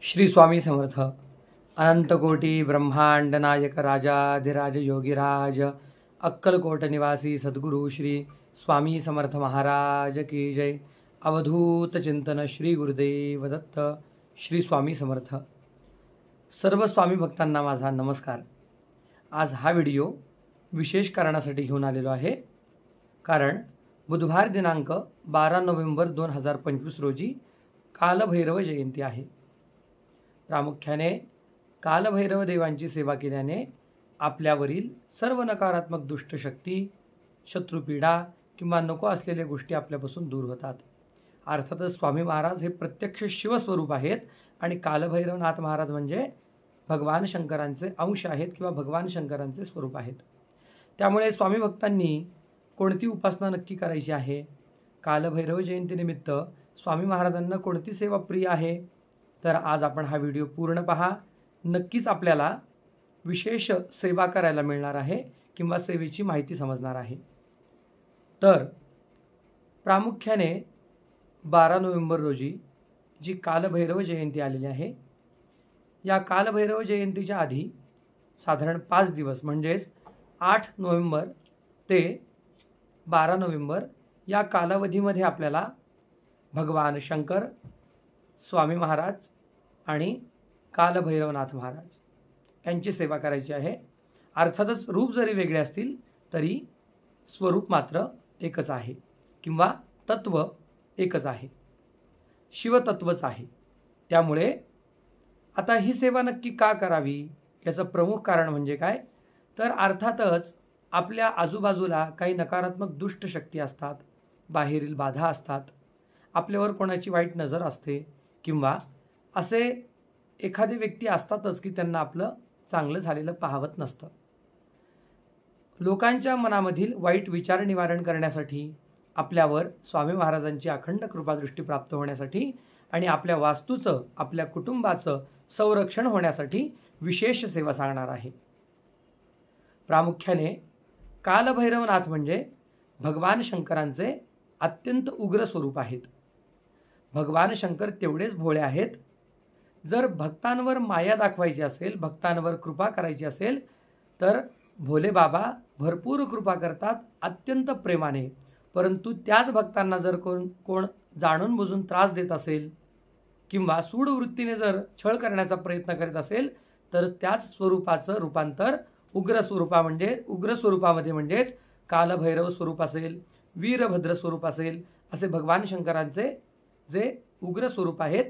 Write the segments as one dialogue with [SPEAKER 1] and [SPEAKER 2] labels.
[SPEAKER 1] श्री स्वामी समर्थ। अनंतकोटी ब्रह्मांड नायक राजाधिराज योगीराज अक्कलकोट निवासी सद्गुरु श्री स्वामी समर्थ महाराज की जय। अवधूत चिंतन श्री गुरुदेव दत्त। श्री स्वामी समर्थ। सर्व स्वामी भक्तांना माझा नमस्कार। आज हा व्हिडिओ विशेष कारणासाठी घेऊन आलेलो आहे, कारण बुधवार दिनांक 12 नोव्हेंबर 2025 रोजी कालभैरव जयंती आहे। प्रामुख्याने कालभैरव देवांची सेवा केल्याने आपल्यावरील सर्व नकारात्मक दुष्ट शक्ती, शत्रुपीडा किंवा नको असलेल्या गोष्टी आपल्यापासून दूर होतात। अर्थातच स्वामी महाराज हे प्रत्यक्ष शिवस्वरूप आहेत आणि कालभैरवनाथ महाराज म्हणजे भगवान शंकरांचे अंश आहेत किंवा भगवान शंकरांचे स्वरूप आहेत। त्यामुळे स्वामी भक्तांनी कोणती उपासना नक्की करायची आहे, कालभैरव जयंतीनिमित्त स्वामी महाराजांना कोणती सेवा प्रिय आहे, तर आज आपण हा व्हिडिओ पूर्ण पहा। नक्कीच आपल्याला विशेष सेवा करायला मिळणार आहे किंवा सेवेची माहिती समजणार आहे। तर प्रामुख्याने 12 नोव्हेंबर रोजी जी कालभैरव जयंती आलेली आहे, या कालभैरव जयंतीच्या आधी साधारण 5 दिवस म्हणजेच 8 नोव्हेंबर ते 12 नोव्हेंबर या कालावधीमध्ये आपल्याला भगवान शंकर, स्वामी महाराज आणि कालभैरवनाथ महाराज यांची सेवा करायची आहे। अर्थातच रूप जरी वेगळे असतील तरी स्वरूप मात्र एकच आहे किंवा तत्व एकच आहे, शिवतत्वच आहे। त्यामुळे आता ही सेवा नक्की का करावी याचं प्रमुख कारण म्हणजे काय, तर अर्थातच आपल्या आजूबाजूला काही नकारात्मक दुष्ट शक्ती असतात, बाहेरील बाधा असतात, आपल्यावर कोणाची वाईट नजर असते किंवा असे एखादे व्यक्ती असतातच की त्यांना आपलं चांगलं झालेलं पाहवत नसतं। लोकांच्या मनामधील वाईट विचार निवारण करण्यासाठी, आपल्यावर स्वामी महाराजांची अखंड कृपादृष्टी प्राप्त होण्यासाठी आणि आपल्या वास्तूचं, आपल्या कुटुंबाचं संरक्षण होण्यासाठी विशेष सेवा सांगणार आहे। प्रामुख्याने कालभैरवनाथ म्हणजे भगवान शंकरांचे अत्यंत उग्र स्वरूप आहेत। भगवान शंकर तेवढेच भोळे आहेत। जर भक्तांवर माया दाखवायची असेल, भक्तांवर कृपा करायची असेल, तर भोले बाबा भरपूर कृपा करतात अत्यंत प्रेमाने। परंतु त्याच भक्तांना जर कोण जाणून बुजून त्रास देत असेल किंवा सूड वृत्तीने जर छळ करण्याचा प्रयत्न करीत असेल, तर त्याच स्वरूपाचं रूपांतर उग्र स्वरूपामध्ये म्हणजेच कालभैरव स्वरूप असेल, वीरभद्र स्वरूप असेल, असे भगवान शंकरांचे जे उग्र स्वरूप आहेत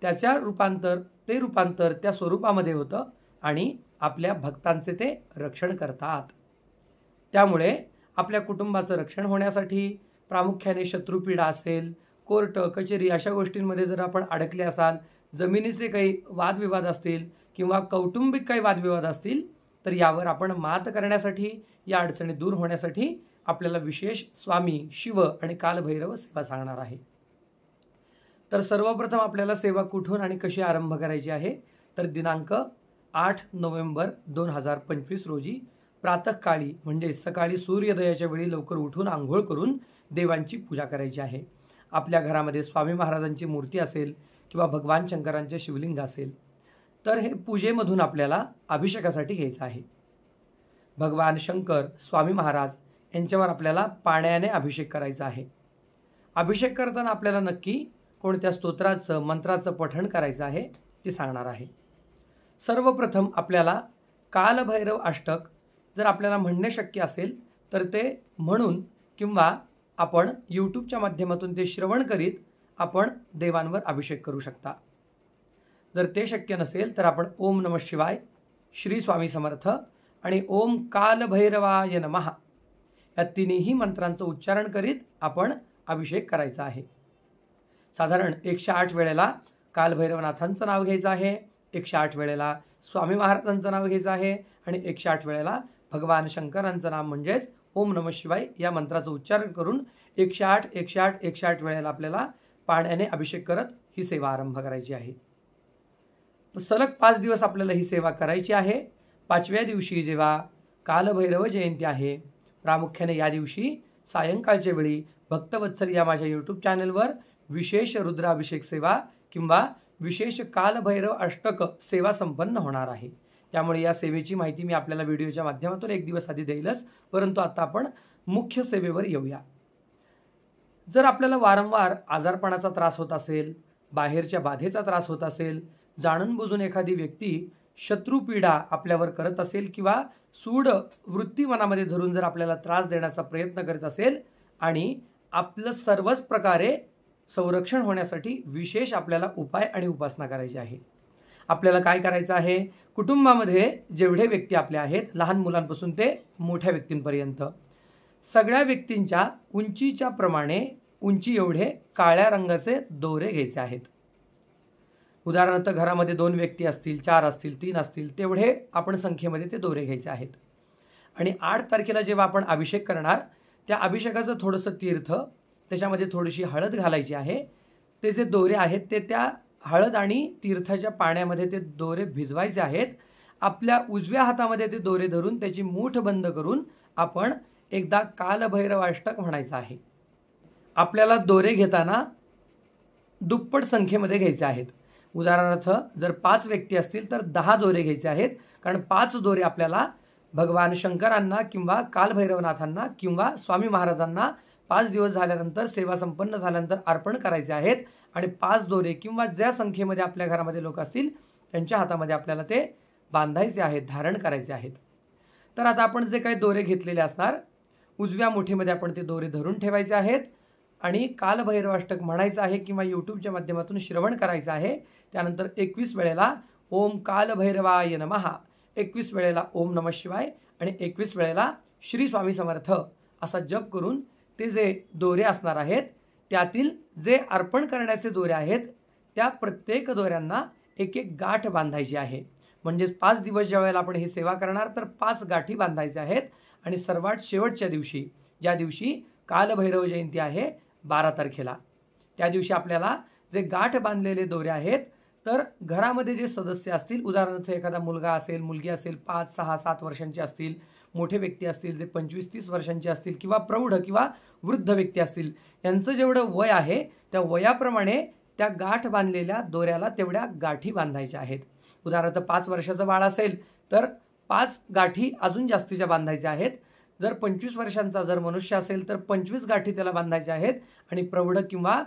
[SPEAKER 1] ते रूपांतर त्या स्वरूपामध्ये होतं आणि आपल्या भक्तांचे ते रक्षण करतात। त्यामुळे आपल्या कुटुंबाचं रक्षण होण्यासाठी, प्रामुख्याने शत्रुपीडा असेल, कोर्ट कचेरी अशा गोष्टींमध्ये जर आपण अडकले असाल, जमिनीचे काही वादविवाद असतील किंवा कौटुंबिक काही वादविवाद असतील, तर यावर आपण मात करण्यासाठी, या अडचणी दूर होण्यासाठी आपल्याला विशेष स्वामी, शिव आणि कालभैरव सेवा सांगणार आहे। तर सर्वप्रथम आपल्याला सेवा कुठून आणि कशी आरंभ करायची आहे, तर दिनांक 8 नोव्हेंबर 2025 रोजी प्रातःकाळी म्हणजे सकाळी सूर्योदयाच्या वेळी लवकर उठून आंघोळ करून देवांची पूजा करायची आहे। आपल्या घरामध्ये स्वामी महाराजांची मूर्ती असेल किंवा भगवान शंकरांचे शिवलिंग असेल, तर हे पूजेमधून आपल्याला अभिषेकासाठी घ्यायचं आहे। भगवान शंकर, स्वामी महाराज यांच्यावर आपल्याला पाण्याने अभिषेक करायचा आहे। अभिषेक करताना आपल्याला नक्की कोणत्या स्तोत्राचं, मंत्राचं पठण करायचं आहे ते सांगणार आहे। सर्वप्रथम आपल्याला कालभैरव अष्टक जर आपल्याला म्हणणे शक्य असेल तर ते म्हणून किंवा आपण यूट्यूबच्या माध्यमातून ते श्रवण करीत आपण देवांवर अभिषेक करू शकता। जर ते शक्य नसेल तर आपण ओम नमः शिवाय, श्री स्वामी समर्थ आणि ओम कालभैरवाय नमः या तिन्ही मंत्रांचं उच्चारण करीत आपण अभिषेक करायचा आहे। साधारण 108 वेळेला कालभैरवनाथांचं नाव घ्यायचं आहे, 108 वेळेला स्वामी महाराजांचं नाव घ्यायचं आहे आणि 108 वेळेला भगवान शंकरांचं नाम म्हणजेच ओम नमः शिवाय या मंत्राचं उच्चारण करून 108 वेळेला आपल्याला पाण्याने अभिषेक करत ही सेवा आरंभ करायची आहे। सलग 5 दिवस आपल्याला ही सेवा करायची आहे। 5व्या दिवशी जेव्हा कालभैरव जयंती आहे, प्रामुख्याने या दिवशी सायंकाळच्या वेळी भक्तवत्सल या माझ्या यूट्यूब चॅनलवर विशेष रुद्राभिषेक सेवा किंवा विशेष कालभैरव अष्टक सेवा संपन्न होणार आहे. त्यामुळे या सेवेची माहिती मी आपल्याला व्हिडिओच्या माध्यमातून एक दिवस आधी देईलच, परंतु आता आपण मुख्य सेवेवर येऊया. जर आपल्याला वारंवार आजारपणाचा त्रास होत असेल, बाहेरच्या बाधेचा त्रास होत असेल, जाणून बुजून एखादी व्यक्ती शत्रुपीडा आपल्यावर करत असेल किंवा सूड वृत्ती मनामध्ये धरून जर आपल्याला त्रास देण्याचा प्रयत्न करत असेल आणि आपलं सर्वच प्रकारे संरक्षण होण्यासाठी विशेष आपल्याला उपाय आणि उपासना करायची आहे. आपल्याला काय करायचं आहे? कुटुंबामध्ये जेवढे व्यक्ती आपले आहेत, लहान मुलांपासून ते मोठ्या व्यक्तींपर्यंत, सगळ्या व्यक्तींच्या उंचीच्या प्रमाणे उंची एवढे काळ्या रंगाचे दोरे घ्यायचे आहेत. उदाहरणार्थ घरामध्ये 2 व्यक्ती असतील, 4 असतील, 3 असतील, तेवढे आपण संख्येमध्ये ते दोरे घ्यायचे आहेत. आणि 8 तारखेला जेव्हा आपण अभिषेक करणार, त्या अभिषेकाचं थोडंसं तीर्थ, त्याच्यामध्ये थोडीशी हळद घालायची आहे. ते जे दोरे आहेत ते त्या हळद आणि तीर्थाच्या पाण्यामध्ये ते दोरे भिजवायचे आहेत. आपल्या उजव्या हातामध्ये ते दोरे धरून त्याची मूठ बंद करून आपण एकदा कालभैरवाष्टक म्हणायचं आहे. आपल्याला दोरे घेताना दुप्पट संख्येमध्ये घ्यायचे आहेत. उदाहरणार्थ जर 5 व्यक्ती असतील तर 10 दोरे घ्यायचे आहेत, कारण 5 दोरे आपल्याला भगवान शंकरांना किंवा कालभैरवनाथांना किंवा स्वामी महाराजांना 5 दिवस झाल्यानंतर, सेवा संपन्न झाल्यानंतर अर्पण करायचे आहेत. आणि 5 दोरे किंवा ज्या संख्येमध्ये आपल्या घरामध्ये लोक असतील त्यांच्या हातामध्ये आपल्याला ते बांधायचे आहेत, धारण करायचे आहेत. तर आता आपण जे काही दोरे घेतलेले असणार, उजव्या मुठीमध्ये आपण ते दोरे धरून ठेवायचे आहेत आणि कालभैरवाष्टक म्हणायचं आहे किंवा यूट्यूबच्या माध्यमातून श्रवण करायचं आहे. त्यानंतर 21 वेळेला ओम कालभैरवाय नमः, 21 वेळेला ओम नमः शिवाय आणि 21 वेळेला श्री स्वामी समर्थ असा जप करून ते जे दोरे असणार आहेत त्यातील जे अर्पण करण्याचे दोरे आहेत त्या प्रत्येक दोऱ्यांना एक एक गाठ बांधायची आहे. म्हणजेच 5 दिवस ज्या वेळेला आपण ही सेवा करणार तर 5 गाठी बांधायच्या आहेत. आणि सर्वात शेवटच्या दिवशी, ज्या दिवशी कालभैरव जयंती आहे 12 तारखेला, त्या दिवशी आपल्याला जे गाठ बांधलेले दोरे आहेत, तर घरामध्ये जे सदस्य असतील, उदाहरणार्थ एखादा मुलगा असेल, मुलगी असेल, 5, 6, 7 वर्षांचे असतील, मोठे व्यक्ती असतील जे 25-30 वर्षांचे असतील किंवा प्रौढ किंवा वृद्ध व्यक्ती असतील, यांचं जेवढं वय आहे त्या वयाप्रमाणे त्या गाठ बांधलेल्या दोऱ्याला तेवढ्या गाठी बांधायच्या आहेत. उदाहरणार्थ 5 वर्षाचं बाळ असेल तर 5 गाठी अजून जास्तीच्या बांधायच्या आहेत. जर 25 वर्षांचा जर मनुष्य असेल तर 25 गाठी त्याला बांधायच्या आहेत. आणि प्रौढ किंवा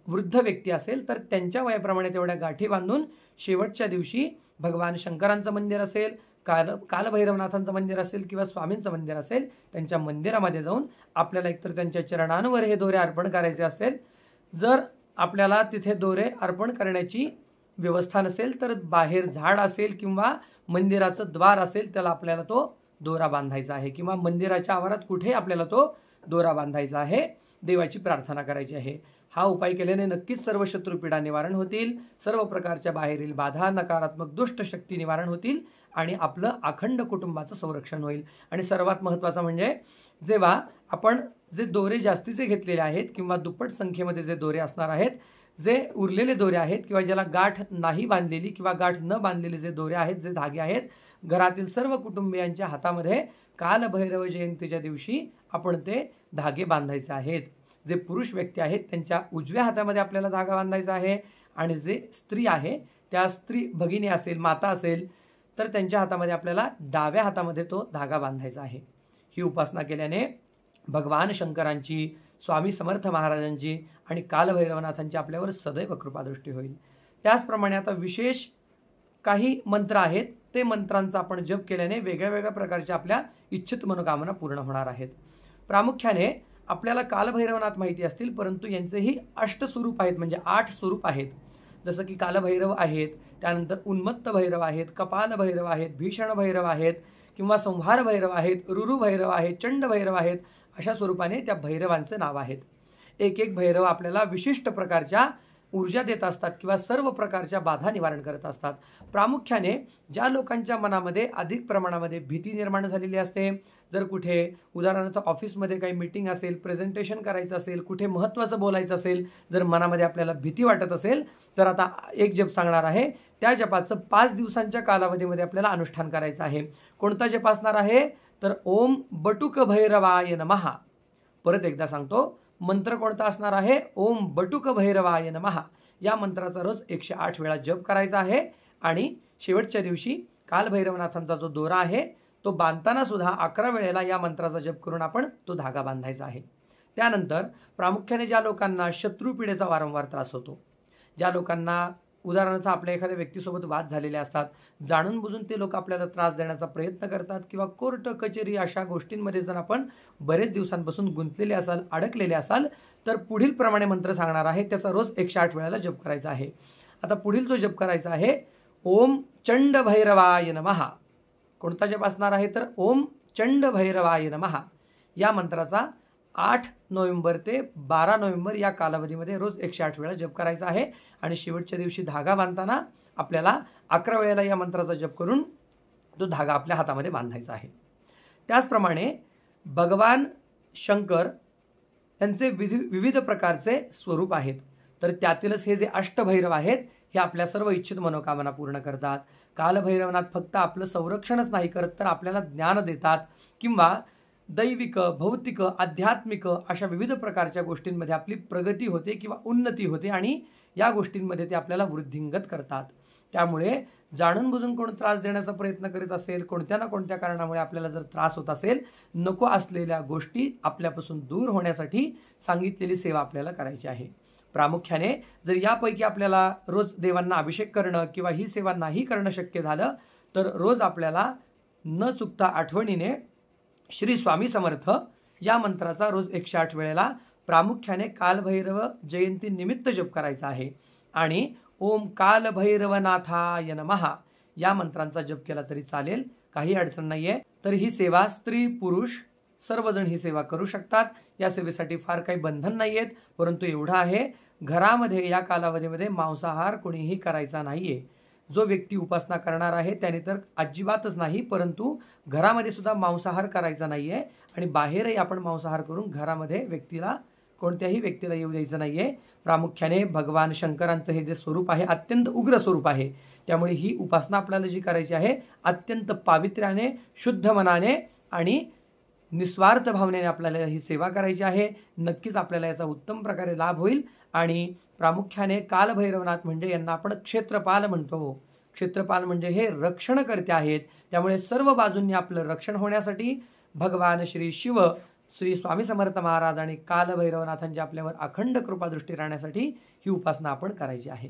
[SPEAKER 1] वृद्ध व्यक्ती असेल तर त्यांच्या वयाप्रमाणे तेवढ्या गाठी बांधून शेवटच्या दिवशी भगवान शंकरांचं मंदिर असेल, कालभैरवनाथांचं मंदिर असेल किंवा स्वामींचं मंदिर असेल, त्यांच्या मंदिरामध्ये जाऊन आपल्याला एकतर त्यांच्या चरणांवर हे दोरे अर्पण करायचे असेल. जर आपल्याला तिथे दोरे अर्पण करण्याची व्यवस्था नसेल तर बाहेर झाड असेल किंवा मंदिराचं द्वार असेल त्याला आपल्याला तो दोरा बांधायचा आहे किंवा मंदिराच्या आवारात कुठे आपल्याला तो दोरा बांधायचा आहे, देवाची प्रार्थना करायची आहे. हा उपाय केल्याने नक्कीच सर्व शत्रुपीडा निवारण होतील, सर्व प्रकारच्या बाहेरील बाधा, नकारात्मक दुष्ट शक्ती निवारण होतील आणि आपलं अखंड कुटुंबाचं संरक्षण होईल. आणि सर्वात महत्त्वाचं म्हणजे जेव्हा आपण जे दोरे जास्तीचे घेतलेले आहेत किंवा दुप्पट संख्येमध्ये जे दोरे असणार आहेत, जे उरलेले दोरे आहेत किंवा ज्याला गाठ नाही बांधलेली किंवा गाठ न बांधलेले जे दोरे आहेत, जे धागे आहेत, घरातील सर्व कुटुंबियांच्या हातामध्ये कालभैरव जयंतीच्या दिवशी आपण ते धागे बांधायचे आहेत. जे पुरुष व्यक्ती आहेत त्यांच्या उजव्या हातामध्ये आपल्याला धागा बांधायचा आहे आणि जे स्त्री आहे त्या स्त्री भगिनी असेल, माता असेल तर त्यांच्या हातामध्ये आपल्याला डाव्या हातामध्ये तो धागा बांधायचा आहे. ही उपासना केल्याने भगवान शंकरांची, स्वामी समर्थ महाराजांची आणि कालभैरवनाथांची आपल्यावर सदैव कृपादृष्टी होईल. त्याचप्रमाणे आता विशेष काही मंत्र आहेत, ते मंत्रांचा आपण जप केल्याने वेगळ्या वेगळ्या प्रकारच्या आपल्या इच्छित मनोकामना पूर्ण होणार आहेत. प्रामुख्याने आपल्याला कालभैरवनाथ माहिती असतील, परंतु यांचेही 8 स्वरूप आहेत, म्हणजे 8 स्वरूप आहेत. जसं की कालभैरव आहेत, त्यानंतर उन्मत्त भैरव आहेत, कपाल भैरव आहेत, भीषण भैरव आहेत किंवा संहार भैरव आहेत, रुरु भैरव आहेत, चंड भैरव आहेत. अशा स्वरूपाने त्या भैरवांचे नाव आहेत. एक एक भैरव आपल्याला विशिष्ट प्रकारच्या ऊर्जा देत असतात किंवा सर्व प्रकारच्या बाधा निवारण करत असतात. प्रामुख्याने ज्या लोकांच्या मनामध्ये अधिक प्रमाणामध्ये भीती निर्माण झालेली असते, जर कुठे उदाहरणार्थ ऑफिसमध्ये काही मीटिंग असेल, प्रेझेंटेशन करायचं असेल, कुठे महत्त्वाचं बोलायचं असेल, जर मनामध्ये आपल्याला भीती वाटत असेल तर आता एक जप सांगणार आहे. त्या जपाचं 5 दिवसांच्या कालावधीमध्ये आपल्याला अनुष्ठान करायचं आहे. कोणता जप असणार आहे तर ओम बटुक भैरवाय नमः. परत एकदा सांगतो, मंत्र कोणता असणार आहे? ओम बटुक भैरवाय नमः. या मंत्राचा रोज 108 वेळा जप करायचा आहे आणि शेवटच्या दिवशी कालभैरवनाथांचा जो दोरा आहे तो बांधताना सुद्धा 11 वेळेला या मंत्राचा जप करून आपण तो धागा बांधायचा आहे। त्यानंतर प्रामुख्याने ज्या लोकांना शत्रुपीडेचा वारंवार त्रास होतो, ज्या लोकांना उदाहरणार्थ आपल्या एखाद्या व्यक्तीसोबत वाद झालेले असतात, जाणून बुजून ते लोक आपल्याला त्रास देण्याचा प्रयत्न करतात किंवा कोर्ट कचेरी अशा गोष्टींमध्ये जर आपण बरेच दिवसांपासून गुंतलेले असाल, अडकलेले असाल, तर पुढील प्रमाणे मंत्र सांगणार आहे, त्याचा रोज 108 वेळेला जप करायचा आहे। आता पुढील जो जप करायचा आहे, ओम चंड भैरवाय नमः। कोणता जप असणार आहे तर ओम चंड भैरवाय नमः या मंत्राचा 8 नोव्हेंबर ते 12 नोव्हेंबर या कालावधीमध्ये रोज 108 वेळा जप करायचा आहे आणि शेवटच्या दिवशी धागा बांधताना आपल्याला 11 वेळेला या मंत्राचा जप करून तो धागा आपल्या हातामध्ये बांधायचा आहे। त्याचप्रमाणे भगवान शंकर यांचे विविध प्रकारचे स्वरूप आहेत, तर त्यातीलच हे जे अष्टभैरव आहेत हे आपल्या सर्व इच्छित मनोकामना पूर्ण करतात। कालभैरवनाथ फक्त आपलं संरक्षणच नाही करत तर आपल्याला ज्ञान देतात किंवा दैविक, भौतिक, आध्यात्मिक अशा विविध प्रकारच्या गोष्टींमध्ये आपली प्रगती होते किंवा उन्नती होते आणि या गोष्टींमध्ये ते आपल्याला वृद्धिंगत करतात। त्यामुळे जाणून बुजून कोण त्रास देण्याचा प्रयत्न करीत असेल, कोणत्या ना कोणत्या कारणामुळे आपल्याला जर त्रास होत असेल, नको असलेल्या गोष्टी आपल्यापासून दूर होण्यासाठी सांगितलेली सेवा आपल्याला करायची आहे। प्रामुख्याने जर यापैकी आपल्याला रोज देवांना अभिषेक करणं किंवा ही सेवा नाही करणं शक्य झालं तर रोज आपल्याला न चुकता आठवणीने श्री स्वामी समर्थ या मंत्राचा रोज 108 वेळेला प्रामुख्याने कालभैरव जयंती निमित्त जप करायचा आहे आणि ओम कालभैरवनाथाय नमः या मंत्रांचा जप केला तरी चालेल, काही अडचण नाहीये। तर ही सेवा स्त्री पुरुष सर्वजण ही सेवा करू शकतात, या सेवेसाठी फार काही बंधन नाहीयेत, परंतु एवढं आहे घरामध्ये या कालावधीमध्ये मांसाहार कोणीही करायचा नाहीये। जो व्यक्ती उपासना करणार आहे त्याने तर अजिबातच नाही, परंतु घरामध्ये सुद्धा मांसाहार करायचा नाहीये आणि बाहेरही आपण मांसाहार करून घरामध्ये कोणत्याही व्यक्तीला येऊ द्यायचं नाहीये। प्रामुख्याने भगवान शंकरांचं हे जे स्वरूप आहे अत्यंत उग्र स्वरूप आहे, त्यामुळे ही उपासना आपल्याला जी करायची आहे अत्यंत पावित्र्याने, शुद्ध मनाने आणि निस्वार्थ भावनेने आपल्याला ही सेवा करायची आहे। नक्कीच आपल्याला याचा उत्तम प्रकारे लाभ होईल आणि प्रामुख्याने कालभैरवनाथ म्हणजे यांना आपण क्षेत्रपाल म्हणतो। क्षेत्रपाल म्हणजे हे रक्षणकर्ते आहेत, त्यामुळे सर्व बाजूंनी आपलं रक्षण होण्यासाठी भगवान श्री शिव, श्री स्वामी समर्थ महाराज आणि कालभैरवनाथांची आपल्यावर अखंड कृपादृष्टी राहण्यासाठी ही उपासना आपण करायची आहे।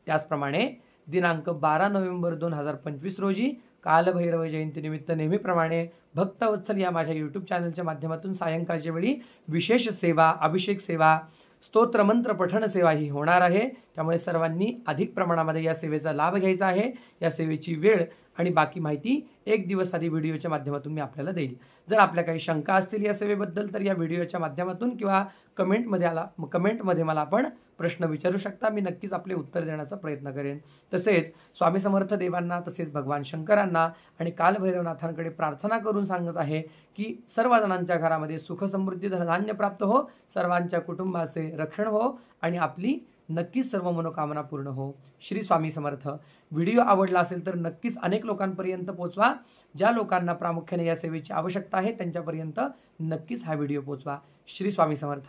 [SPEAKER 1] त्याचप्रमाणे दिनांक 12 नोव्हेंबर 2025 रोजी कालभैरव जयंतीनिमित्त नेहमीप्रमाणे भक्तवत्सल या माझ्या यूट्यूब चॅनलच्या माध्यमातून सायंकाळच्या वेळी विशेष सेवा, अभिषेक सेवा, स्तोत्र मंत्र पठण सेवा ही होणार आहे, त्यामुळे सर्वांनी अधिक प्रमाणामध्ये या सेवेचा लाभ घ्यायचा आहे। या सेवेची वेळ आणि बाकी माहिती एक दिवस आधी व्हिडिओच्या माध्यमातून मी आपल्याला देईल। जर आपल्या काही शंका असतील या सेवेबद्दल तर या व्हिडिओच्या माध्यमातून किंवा कमेंटमध्ये मला आपण प्रश्न विचारू शकता, मी नक्कीच आपले उत्तर देण्याचा प्रयत्न करेन। तसेच स्वामी समर्थ देवांना, तसेच भगवान शंकरांना आणि कालभैरवनाथांकडे प्रार्थना करून सांगत आहे की सर्व जणांच्या घरामध्ये सुख समृद्धी धनधान्य प्राप्त हो, सर्वांच्या कुटुंबाचे रक्षण हो आणि आपली नक्कीच सर्व मनोकामना पूर्ण हो। श्री स्वामी समर्थ। व्हिडिओ आवडला असेल तर नक्कीच अनेक लोकांपर्यंत पोहोचवा। ज्या लोकांना प्रामुख्याने या सेवेची आवश्यकता आहे त्यांच्यापर्यंत नक्कीच हा व्हिडिओ पोहोचवा। श्री स्वामी समर्थ।